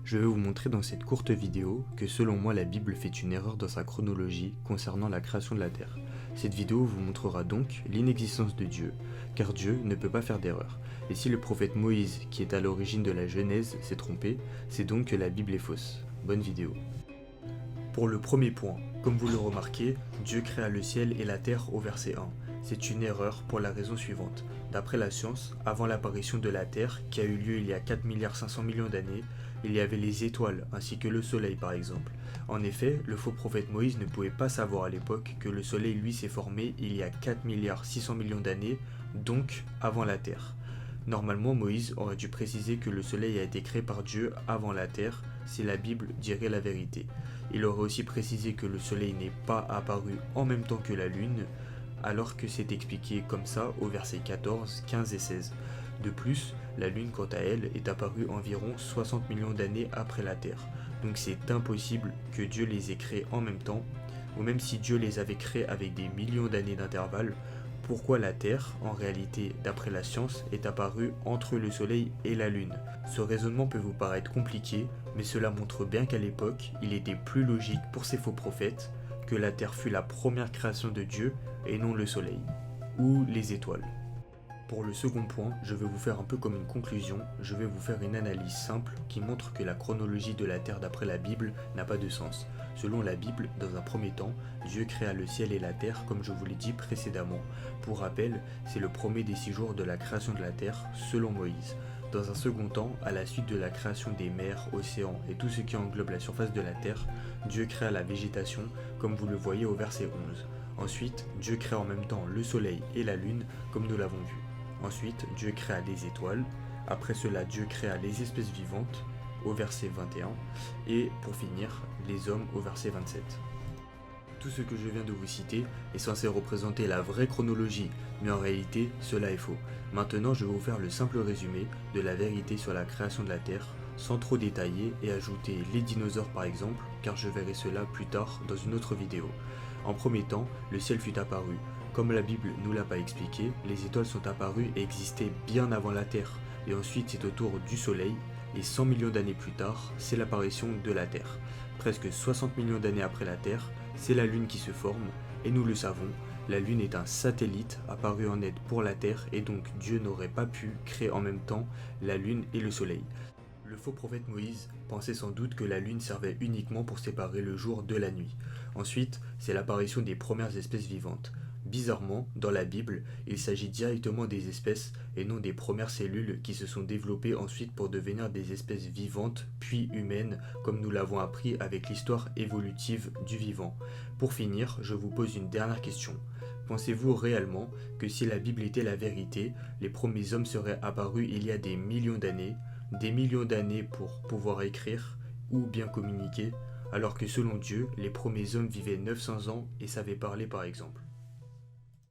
Je vais vous montrer dans cette courte vidéo que selon moi la Bible fait une erreur dans sa chronologie concernant la création de la Terre. Cette vidéo vous montrera donc l'inexistence de Dieu, car Dieu ne peut pas faire d'erreur. Et si le prophète Moïse, qui est à l'origine de la Genèse, s'est trompé, c'est donc que la Bible est fausse. Bonne vidéo. Pour le premier point, comme vous le remarquez, Dieu créa le ciel et la terre au verset 1. C'est une erreur pour la raison suivante. D'après la science, avant l'apparition de la Terre, qui a eu lieu il y a 4,5 milliards d'années, il y avait les étoiles ainsi que le soleil par exemple. En effet, le faux prophète Moïse ne pouvait pas savoir à l'époque que le soleil lui s'est formé il y a 4,6 milliards d'années, donc avant la Terre. Normalement, Moïse aurait dû préciser que le soleil a été créé par Dieu avant la Terre, si la Bible dirait la vérité. Il aurait aussi précisé que le soleil n'est pas apparu en même temps que la lune, alors que c'est expliqué comme ça au verset 14, 15 et 16. De plus, la lune quant à elle est apparue environ 60 millions d'années après la Terre, donc c'est impossible que Dieu les ait créés en même temps, ou même si Dieu les avait créés avec des millions d'années d'intervalle, pourquoi la Terre, en réalité, d'après la science, est apparue entre le Soleil et la Lune. Ce raisonnement peut vous paraître compliqué, mais cela montre bien qu'à l'époque, il était plus logique pour ces faux prophètes que la Terre fut la première création de Dieu et non le Soleil, ou les étoiles. Pour le second point, je vais vous faire un peu comme une conclusion, je vais vous faire une analyse simple qui montre que la chronologie de la Terre d'après la Bible n'a pas de sens. Selon la Bible, dans un premier temps, Dieu créa le ciel et la terre comme je vous l'ai dit précédemment. Pour rappel, c'est le premier des 6 jours de la création de la Terre, selon Moïse. Dans un second temps, à la suite de la création des mers, océans et tout ce qui englobe la surface de la Terre, Dieu créa la végétation, comme vous le voyez au verset 11. Ensuite, Dieu créa en même temps le soleil et la lune, comme nous l'avons vu. Ensuite, Dieu créa les étoiles. Après cela, Dieu créa les espèces vivantes, au verset 21. Et pour finir, les hommes, au verset 27. Tout ce que je viens de vous citer est censé représenter la vraie chronologie, mais en réalité, cela est faux. Maintenant, je vais vous faire le simple résumé de la vérité sur la création de la Terre, sans trop détailler et ajouter les dinosaures par exemple, car je verrai cela plus tard dans une autre vidéo. En premier temps, le ciel fut apparu. Comme la Bible nous l'a pas expliqué, les étoiles sont apparues et existaient bien avant la Terre, et ensuite c'est au tour du Soleil, et 100 millions d'années plus tard, c'est l'apparition de la Terre. Presque 60 millions d'années après la Terre, c'est la Lune qui se forme, et nous le savons, la Lune est un satellite apparu en aide pour la Terre, et donc Dieu n'aurait pas pu créer en même temps la Lune et le Soleil. Le faux prophète Moïse pensait sans doute que la lune servait uniquement pour séparer le jour de la nuit. Ensuite, c'est l'apparition des premières espèces vivantes. Bizarrement, dans la Bible, il s'agit directement des espèces et non des premières cellules qui se sont développées ensuite pour devenir des espèces vivantes puis humaines, comme nous l'avons appris avec l'histoire évolutive du vivant. Pour finir, je vous pose une dernière question. Pensez-vous réellement que si la Bible était la vérité, les premiers hommes seraient apparus il y a des millions d'années pour pouvoir écrire ou bien communiquer, alors que selon Dieu, les premiers hommes vivaient 900 ans et savaient parler par exemple?